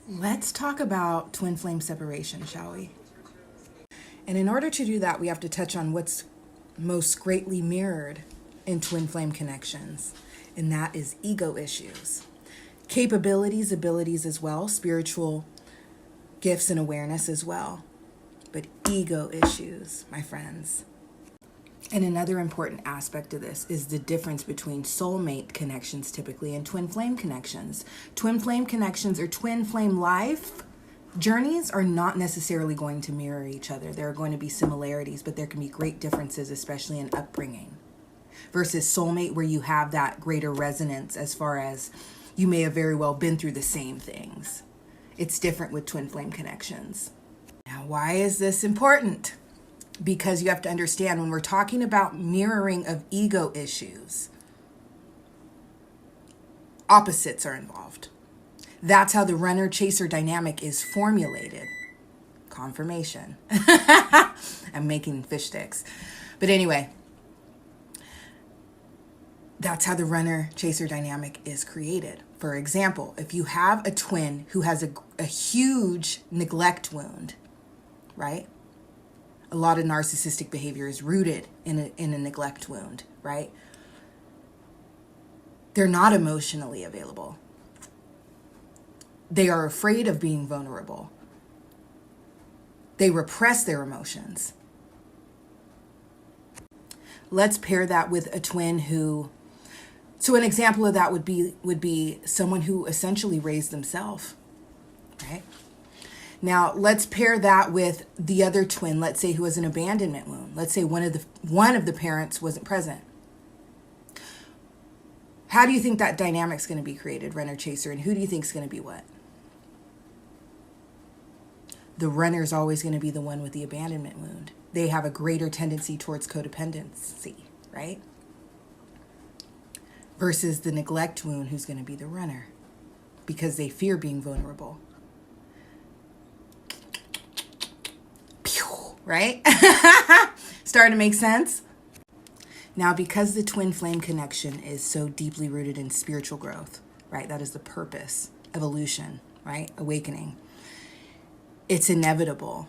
Let's talk about twin flame separation, shall we? And in order to do that, we have to touch on what's most greatly mirrored in twin flame connections, and that is ego issues. Capabilities, abilities as well, spiritual gifts and awareness as well, but ego issues, my friends. And another important aspect of this is the difference between soulmate connections typically and twin flame connections. Twin flame connections or twin flame life journeys are not necessarily going to mirror each other. There are going to be similarities, but there can be great differences, especially in upbringing. Versus soulmate, where you have that greater resonance as far as you may have very well been through the same things. It's different with twin flame connections. Now, why is this important? Because you have to understand, when we're talking about mirroring of ego issues, opposites are involved. That's how the runner-chaser dynamic is formulated. Confirmation. I'm making fish sticks. But anyway, that's how the runner-chaser dynamic is created. For example, if you have a twin who has a huge neglect wound, right? A lot of narcissistic behavior is rooted in a neglect wound, right? They're not emotionally available. They are afraid of being vulnerable. They repress their emotions. Let's pair that with a twin who, so an example of that would be someone who essentially raised themselves, right? Now, let's pair that with the other twin, let's say, who has an abandonment wound. Let's say one of the parents wasn't present. How do you think that dynamic's going to be created, runner-chaser, and who do you think is going to be what? The runner is always going to be the one with the abandonment wound. They have a greater tendency towards codependency, right? Versus the neglect wound, who's going to be the runner, because they fear being vulnerable. Right? Starting to make sense? Now, because the twin flame connection is so deeply rooted in spiritual growth, right? That is the purpose, evolution, right? Awakening. It's inevitable.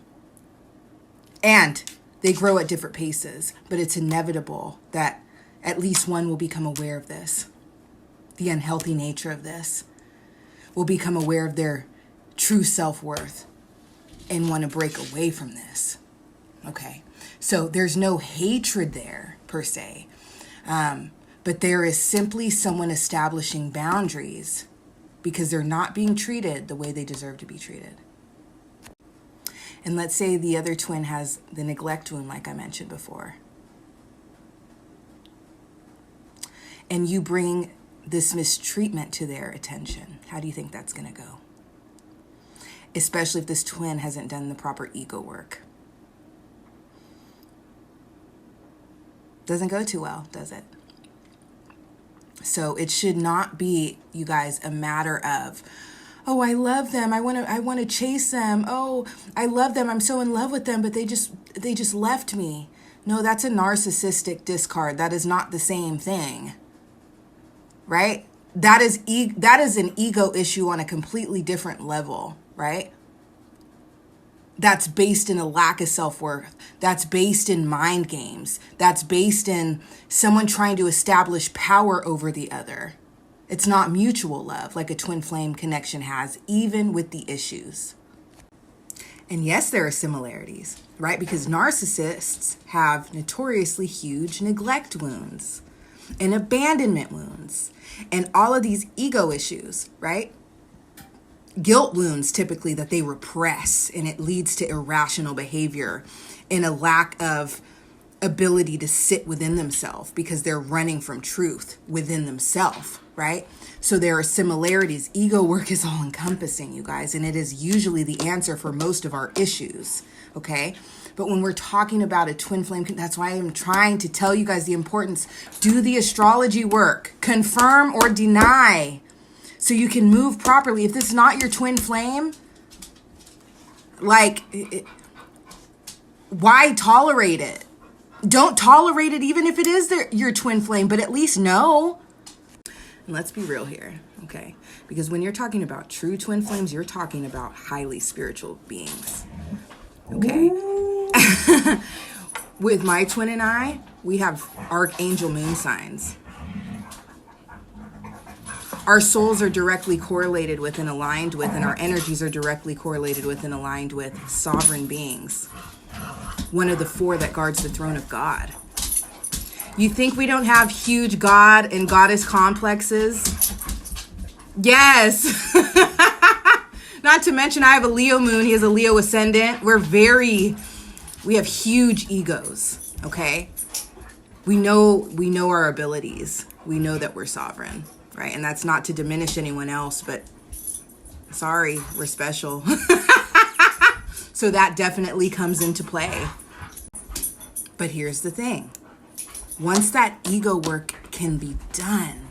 And they grow at different paces, but it's inevitable that at least one will become aware of this. The unhealthy nature of this. Will become aware of their true self-worth and want to break away from this. Okay, so there's no hatred there per se, but there is simply someone establishing boundaries because they're not being treated the way they deserve to be treated. And let's say the other twin has the neglect wound, like I mentioned before, and you bring this mistreatment to their attention. How do you think that's going to go? Especially if this twin hasn't done the proper ego work. Doesn't go too well, does it? So it should not be, you guys, a matter of, oh, I love them. I want to chase them. Oh, I love them. I'm so in love with them, but they just left me. No, that's a narcissistic discard. That is not the same thing. Right? That is an ego issue on a completely different level, right? That's based in a lack of self-worth. That's based in mind games. That's based in someone trying to establish power over the other. It's not mutual love like a twin flame connection has, even with the issues. And yes, there are similarities, right? Because narcissists have notoriously huge neglect wounds and abandonment wounds and all of these ego issues, right? Guilt wounds typically that they repress, and it leads to irrational behavior and a lack of ability to sit within themselves because they're running from truth within themselves, right? So there are similarities. Ego work is all encompassing, you guys, and it is usually the answer for most of our issues, okay? But when we're talking about a twin flame, that's why I'm trying to tell you guys the importance. Do the astrology work. Confirm or deny, so you can move properly. If this is not your twin flame, why tolerate it? Don't tolerate it even if it is your twin flame, but at least know. And let's be real here. Okay, because when you're talking about true twin flames, you're talking about highly spiritual beings. Okay. With my twin and I, we have archangel moon signs. Our souls are directly correlated with and aligned with, and our energies are directly correlated with and aligned with sovereign beings. One of the 4 that guards the throne of God. You think we don't have huge God and goddess complexes? Yes. Not to mention I have a Leo moon. He has a Leo ascendant. We have huge egos, okay? We know our abilities. We know that we're sovereign, right? And that's not to diminish anyone else, but sorry, we're special. So that definitely comes into play. But here's the thing. Once that ego work can be done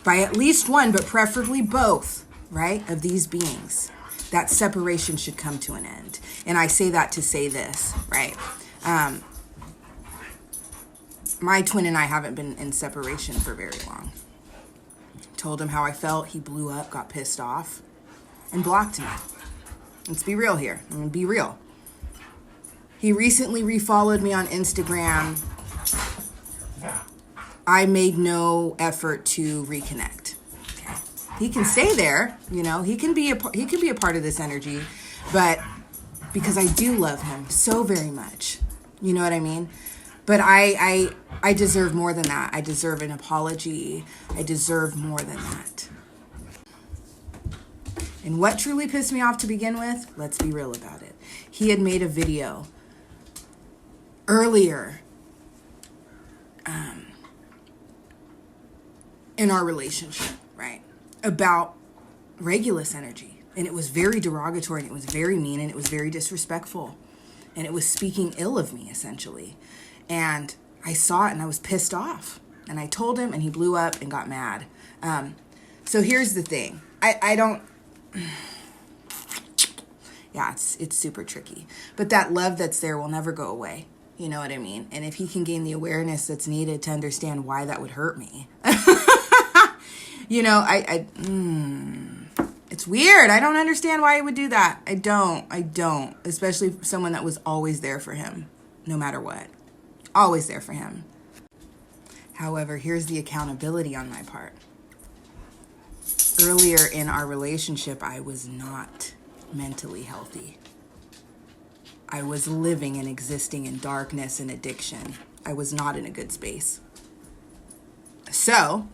by at least one, but preferably both, right, of these beings, that separation should come to an end. And I say that to say this, right? My twin and I haven't been in separation for very long. Told him how I felt. He blew up, got pissed off, and blocked me. Let's be real here. I'm gonna be real. He recently refollowed me on Instagram. I made no effort to reconnect. Okay. He can stay there, you know. He can be a part of this energy, but because I do love him so very much, you know what I mean. But I deserve more than that. I deserve an apology. I deserve more than that. And what truly pissed me off to begin with, let's be real about it. He had made a video earlier in our relationship, right, about Regulus energy. And it was very derogatory, and it was very mean, and it was very disrespectful. And it was speaking ill of me, essentially. And I saw it, and I was pissed off. And I told him, and he blew up and got mad. So here's the thing. I don't... Yeah, it's super tricky. But that love that's there will never go away. You know what I mean? And if he can gain the awareness that's needed to understand why that would hurt me. You know, it's weird. I don't understand why he would do that. I don't. Especially someone that was always there for him, no matter what. Always there for him. However, here's the accountability on my part. Earlier in our relationship, I was not mentally healthy. I was living and existing in darkness and addiction. I was not in a good space. So,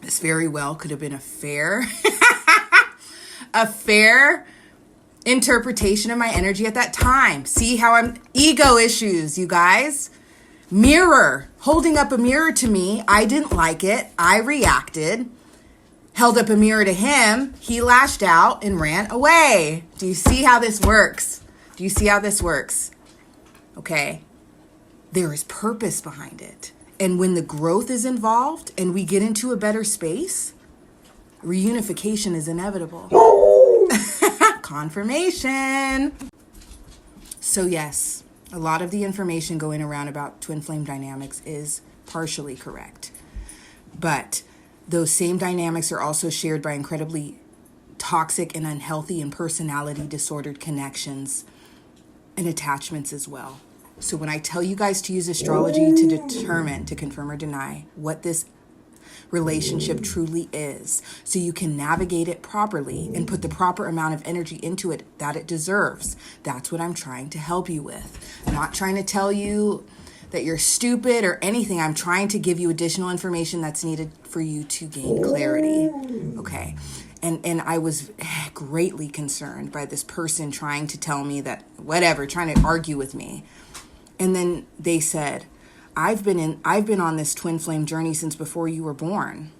this very well could have been a fair interpretation of my energy at that time. See how I'm ego issues, you guys. Mirror, holding up a mirror to me. I didn't like it. I reacted. Held up a mirror to him. He lashed out and ran away. Do you see how this works? Do you see how this works? Okay. There is purpose behind it. And when the growth is involved and we get into a better space, reunification is inevitable. Confirmation. So yes, a lot of the information going around about twin flame dynamics is partially correct. But those same dynamics are also shared by incredibly toxic and unhealthy and personality disordered connections and attachments as well. So when I tell you guys to use astrology to determine, to confirm or deny what this relationship truly is, so you can navigate it properly and put the proper amount of energy into it that it deserves, that's what I'm trying to help you with. I'm not trying to tell you that you're stupid or anything. I'm trying to give you additional information that's needed for you to gain clarity. Okay. And I was greatly concerned by this person trying to tell me that, whatever, trying to argue with me. And then they said, I've been on this twin flame journey since before you were born.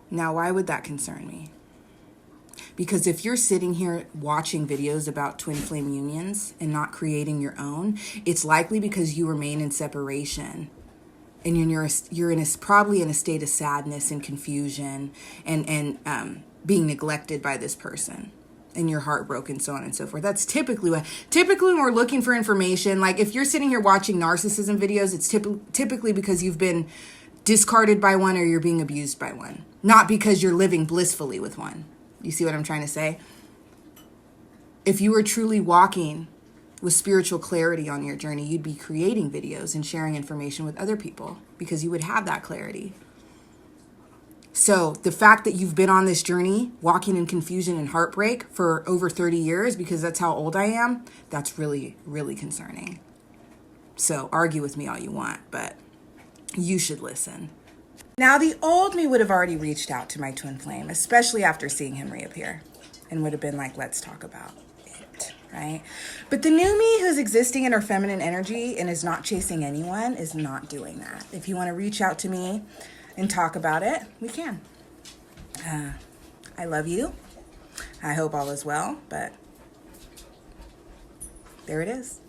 Now, why would that concern me? Because if you're sitting here watching videos about twin flame unions and not creating your own, it's likely because you remain in separation. And you're probably in a state of sadness and confusion and being neglected by this person. And you're heartbroken, so on and so forth. That's typically when we're looking for information, like if you're sitting here watching narcissism videos, it's typically because you've been discarded by one or you're being abused by one. Not because you're living blissfully with one. You see what I'm trying to say? If you were truly walking with spiritual clarity on your journey, you'd be creating videos and sharing information with other people because you would have that clarity. So the fact that you've been on this journey, walking in confusion and heartbreak for over 30 years, because that's how old I am, that's really, really concerning. So argue with me all you want, but you should listen. Now, the old me would have already reached out to my twin flame, especially after seeing him reappear, and would have been like, let's talk about it, right? But the new me who's existing in her feminine energy and is not chasing anyone is not doing that. If you want to reach out to me and talk about it, we can. I love you. I hope all is well, but there it is.